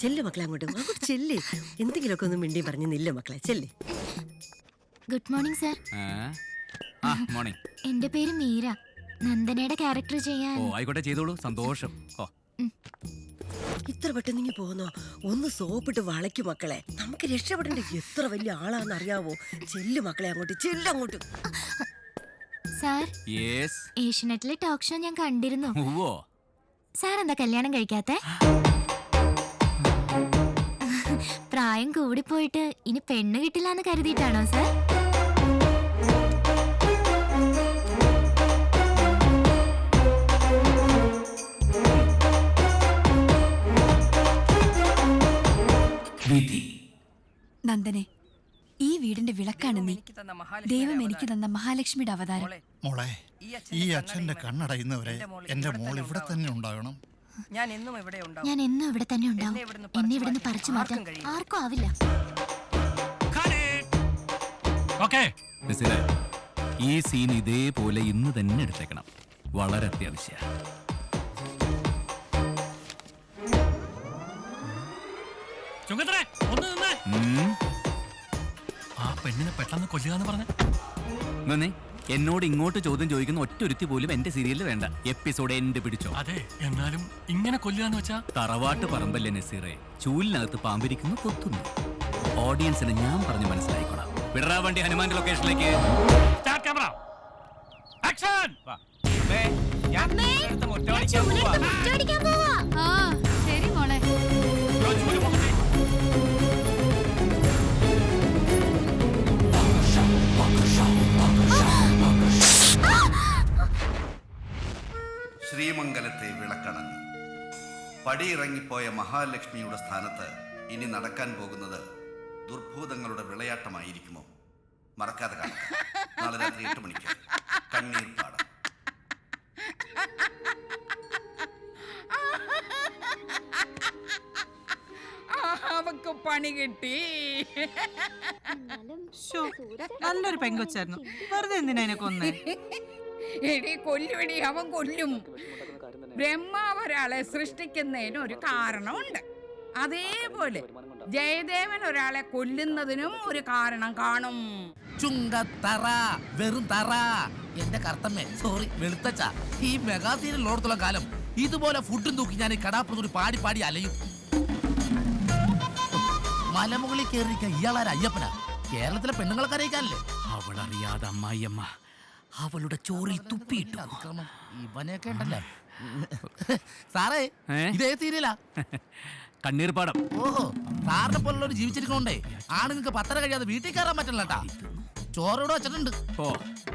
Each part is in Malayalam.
ചെല്ല് മക്കളെ, അങ്ങോട്ട് ചെല്ല്. എന്തെങ്കിലുമൊക്കെ ഒന്ന് മിണ്ടി പറഞ്ഞ് നില്ല മക്കളെ, ചെല്ല്. Good morning sir. മോർണിംഗ്. എന്റെ പേര് മീര. നന്ദനയുടെ ക്യാരക്ടർ ചെയ്യാൻ. ഓ ആയിക്കോട്ടെ, ചെയ്തോളൂ. സന്തോഷം. ഓ ഇത്ര പെട്ടെന്ന് പോന്നോ? ഒന്ന് സോപ്പിട്ട് വളയ്ക്കും മക്കളെ. നമുക്ക് രക്ഷപ്പെടേണ്ട എത്ര വലിയ ആളാന്ന് അറിയാവോ? ചെല്ല് മക്കളെ, അങ്ങോട്ട് ചെല്ലങ്ങോട്ട്. Sir, yes. ഏഷ്യനെറ്റിലെ ടോക്ക് ഷോ ഞാൻ കണ്ടിരുന്നു. ഓ സാർ എന്താ കല്യാണം കഴിക്കാത്തെ? പ്രായം കൂടിപ്പോയിട്ട് ഇനി പെണ്ണ് കിട്ടില്ല എന്ന് കരുതിയിട്ടാണോ സാർ? നന്ദനെ, ഈ വീടിന്റെ വിളക്കാണ് നീ. ദൈവം എനിക്ക് തന്ന മഹാലക്ഷ്മിയുടെ അവതാരം. മോളെ, ഈ അച്ഛന്റെ കണ്ണടയുന്നവരെ എന്റെ മോൾ ഇവിടെ തന്നെ ഉണ്ടാകണം. ഞാൻ എന്നും ഇവിടെ തന്നെ ഉണ്ടാവും. എന്നെ ഇവിടുന്ന് പറിച്ചു മാറ്റാൻ ആർക്കും ആവില്ല. ഈ സീൻ ഇതേപോലെ ഇന്ന് തന്നെ എടുത്തേക്കണം. വളരെ അത്യാവശ്യ. ആ പെണ്ണിനെ പെട്ടെന്ന് കൊല്ലുക പറഞ്ഞേ. എന്നോട് ഇങ്ങോട്ട് ചോദ്യം ചോദിക്കുന്ന ഒറ്റൊരുത്തി പോലും എന്റെ സീരിയലിൽ വേണ്ട. എപ്പിസോഡ് എൻഡ് പിടിച്ചോ. അതെ, എന്നാലും ഇങ്ങനെ കൊല്ലുക വെച്ചാ തറവാട്ട് പറമ്പല്ലേ നസീറെ. ചൂലിനകത്ത് പാമ്പിരിക്കുന്നു, കൊത്തുന്നു. ഓഡിയൻസിന് ഞാൻ പറഞ്ഞ് മനസ്സിലായിക്കോളാം. വിടറാ വണ്ടി ഹനുമാന്റെ ലൊക്കേഷനിലേക്ക്. ശരി മോളെ. ശ്രീമംഗലത്തെ വിളക്കണഞ്ഞു. പടിയിറങ്ങിപ്പോയ മഹാലക്ഷ്മിയുടെ സ്ഥാനത്ത് ഇനി നടക്കാൻ പോകുന്നത് ദുർഭൂതങ്ങളുടെ വിളയാട്ടമായിരിക്കുമോ? മറക്കാതെ കാണുക. നാളെ രാത്രി 8 മണിക്ക് കണ്ണീർ പാടം. അവക്ക് പണി കിട്ടി. നല്ലൊരു പെങ്കൊച്ചായിരുന്നു. വെറുതെ എന്തിനാ കൊന്നേ? എടി കൊല്ലുവെടി, അവൻ കൊല്ലും. ബ്രഹ്മാവ് ഒരാളെ സൃഷ്ടിക്കുന്നതിന് ഒരു കാരണമുണ്ട്. അതേപോലെ ജയദേവൻ ഒരാളെ കൊല്ലുന്നതിനും ഒരു കാരണം കാണും. ചുങ്കത്തറ, വെറും തറ. എന്റെ കർത്തമ്മേ, സോറി വെളുത്തച്ച. ഈ മെഗാ സീരിയൽ ഓർത്തുള്ള കാലം ഇതുപോലെ ഫുഡും തൂക്കി ഞാൻ ഈ കടാപ്പുറത്തൂടി പാടി പാടി അലയും. മലമുകളിൽ കയറിയിരിക്കാൻ ഇയാളാര അയ്യപ്പനാ? കേരളത്തിലെ പെണ്ണുങ്ങളൊക്കെ അറിയിക്കാനല്ലേ? അവളറിയാതെ അമ്മായിയമ്മ അവളുടെ ചോറിൽ തുപ്പിയിട്ടു. ഇവനെയൊക്കെ ഉണ്ടല്ലേ സാറേ. ഇതേ സീരിയലാ കണ്ണീർ പാടം. ഓഹോ, സാറിനെ പോലുള്ളവർ ജീവിച്ചിരിക്കണോണ്ടേ ആണുങ്ങൾക്ക് 10 കഴിയാതെ വീട്ടിൽ കയറാൻ പറ്റില്ലട്ടാ. ചോറോടെ വെച്ചിട്ടുണ്ട്. ഓ,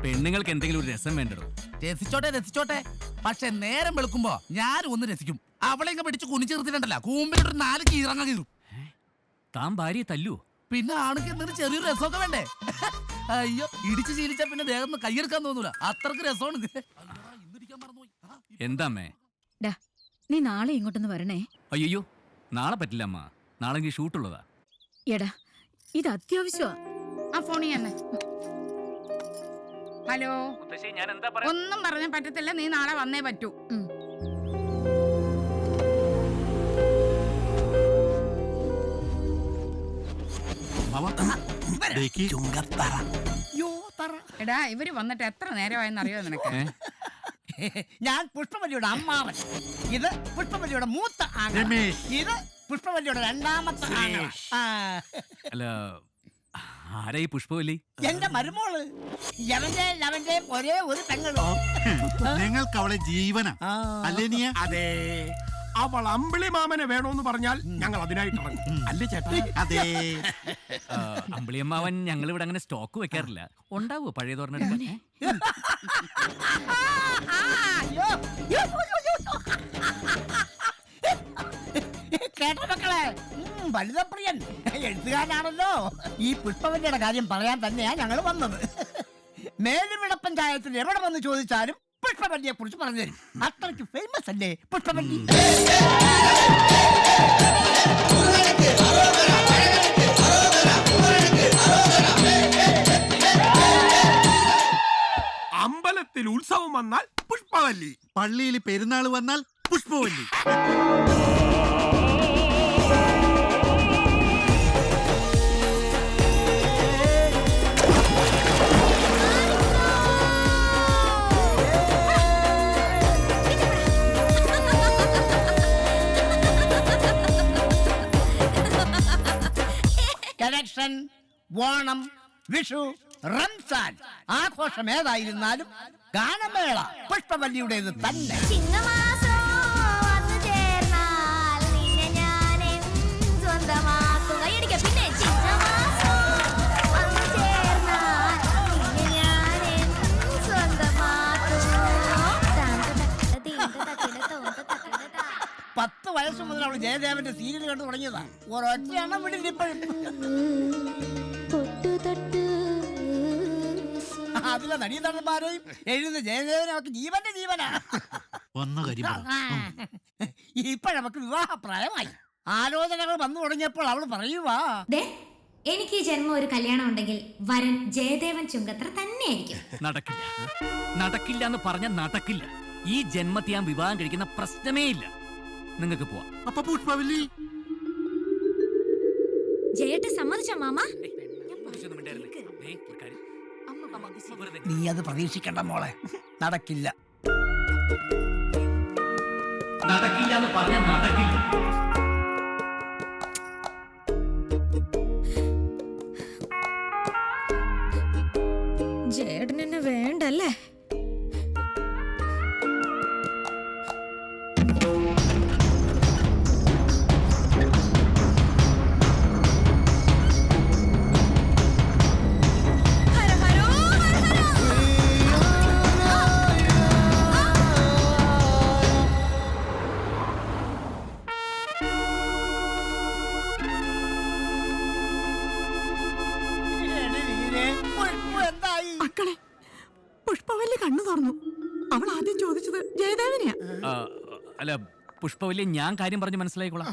പെണ്ണുങ്ങൾക്ക് എന്തെങ്കിലും ഒരു രസം വേണ്ടോ? രസിച്ചോട്ടെ. പക്ഷെ നേരം വെളുക്കുമ്പോ ഞാനും ഒന്ന് രസിക്കും. അവളെ ഇങ്ങനെ പിടിച്ച് കുനിച്ചെടുത്തിട്ടുണ്ടല്ലോ, കൂമ്പിലൊരു 4 കീറങ്ങ കീറും. താൻ ഭാര്യയെ തല്ലുവോ? പിന്നെ ആണെങ്കിൽ എന്തെങ്കിലും ചെറിയൊരു രസമൊക്കെ വേണ്ടേ? അയ്യോ, ഇടിച്ചു ശീലിച്ചാ പിന്നെ ദേഹം കൈയെടുക്കാൻ തോന്നൂല. അത്രക്ക് രസമാണ്. എന്താമ്മേ? നീ നാളെ ഇങ്ങോട്ടൊന്ന് വരണേ. അയ്യോ, നാളെ പറ്റില്ല അമ്മ. നാളെ ഷൂട്ടുള്ളതാ. എടാ, ഇത് അത്യാവശ്യമാ. ആ ഫോണിൽ തന്നെ. ഹലോ, ഒന്നും പറയാൻ പറ്റത്തില്ല. നീ നാളെ വന്നേ പറ്റൂ. എടാ, ഇവര് വന്നിട്ട് എത്ര നേരമായെന്ന് അറിയോ നിനക്ക്? ഞാൻ പുഷ്പവല്ലിയുടെ അമ്മാവൻ. ഇത് പുഷ്പവല്ലിയുടെ മൂത്ത ആങ്ങള. ഇത് പുഷ്പവല്ലിയുടെ രണ്ടാമത്തെ ആങ്ങള. അല്ല, ആരാ ഈ പുഷ്പവല്ലി? എന്റെ മരുമോള്. അവന്റെ ഒരേ ഒരു പെങ്ങളോ. നിങ്ങൾക്ക് അവളെ ജീവന അല്ലേ? അതെ, അവൾ അമ്പിളി മാമനെ വേണോന്ന് പറഞ്ഞാൽ ഞങ്ങൾ അതിനായിട്ട് ഇറങ്ങും. അല്ലേ ചേട്ടാ? അതെ. അമ്പിളിയമ്മാവൻ ഞങ്ങൾ ഇവിടെ അങ്ങനെ സ്റ്റോക്ക് വെക്കാറില്ല. ഉണ്ടാവോ പഴയ തോർന്നെടുക്കാൻ? കേട്ട മക്കളെ, വലുതപ്രിയൻ എഴുത്തുകാരനാണല്ലോ. ഈ പുഷ്പവല്ലിയുടെ കാര്യം പറയാൻ തന്നെയാ ഞങ്ങൾ വന്നത്. മേലുവിള പഞ്ചായത്തിൽ എവിടെ വന്ന് ചോദിച്ചാലും പുഷ്പവല്ലിയെ കുറിച്ച് പറഞ്ഞു തരും. അത്രയ്ക്ക് ഫേമസ് അല്ലേ പുഷ്പവല്ലി? അമ്പലത്തിൽ ഉത്സവം വന്നാൽ പുഷ്പവല്ലി, പള്ളിയിൽ പെരുന്നാൾ വന്നാൽ പുഷ്പവല്ലി. എലക്ഷൻ, ഓണം, വിഷു, റംസാൻ ആഘോഷം ഏതായിരുന്നാലും ഗാനമേള പുഷ്പവല്ലിയുടേത് തന്നെ. ചിങ്ങമാസം വന്നു ചേർന്നാൽ നിന്നെ ഞാൻ സ്വന്തമാക്കും. കൈയടിക്കാം. പിന്നെ ചിങ്ങമാസം വന്നു ചേർന്നാൽ നിന്നെ ഞാൻ സ്വന്തമാക്കും. 10 വയസ്സ് മുതൽ അവള് ജയദേവന്റെ സീരിയൽ കണ്ടു തുടങ്ങിയതാ. ഒരൊറ്റ എണ്ണം വിടില്ല ഇപ്പോഴും. അതിലെ നടീനടന്മാരെയും എഴുതുന്ന ജയദേവനും അവർക്ക് ജീവന്റെ ജീവനാ. വന്ന കാര്യം പറ. ഇപ്പോഴവക്ക് വിവാഹപ്രായമായി. ആലോചനകൾ വന്നു തുടങ്ങിയപ്പോൾ അവള് പറയുവാ, എനിക്ക് ഈ ജന്മം ഒരു കല്യാണം ഉണ്ടെങ്കിൽ വരൻ ജയദേവൻ ചുങ്കത്ര തന്നെയായിരിക്കും. നടക്കില്ല, നടക്കില്ല എന്ന് പറഞ്ഞ നടക്കില്ല. ഈ ജന്മത്തെ ഞാൻ വിവാഹം കഴിക്കുന്ന പ്രശ്നമേ ഇല്ല. നിങ്ങൾക്ക് പോവാം. അപ്പൊ പുഷ്പവല്ലി ജയേട്ട് സമ്മതിച്ചോ മാമ? നീ അത് പ്രതീക്ഷിക്കണ്ട മോളെ, നടക്കില്ല. നടക്കില്ല എന്ന് പറഞ്ഞ നടക്കില്ല. ജയേട്ടൻ എന്നെ വേണ്ടല്ലേ? എന്തായി? മക്കളെ, പുഷ്പവല്ലി കണ്ണു തുറന്നു. അവൾ ആദ്യം ചോദിച്ചത് ജയദേവനെയാ. അല്ല പുഷ്പവല്ലി, ഞാൻ കാര്യം പറഞ്ഞ് മനസ്സിലായിക്കോളാം.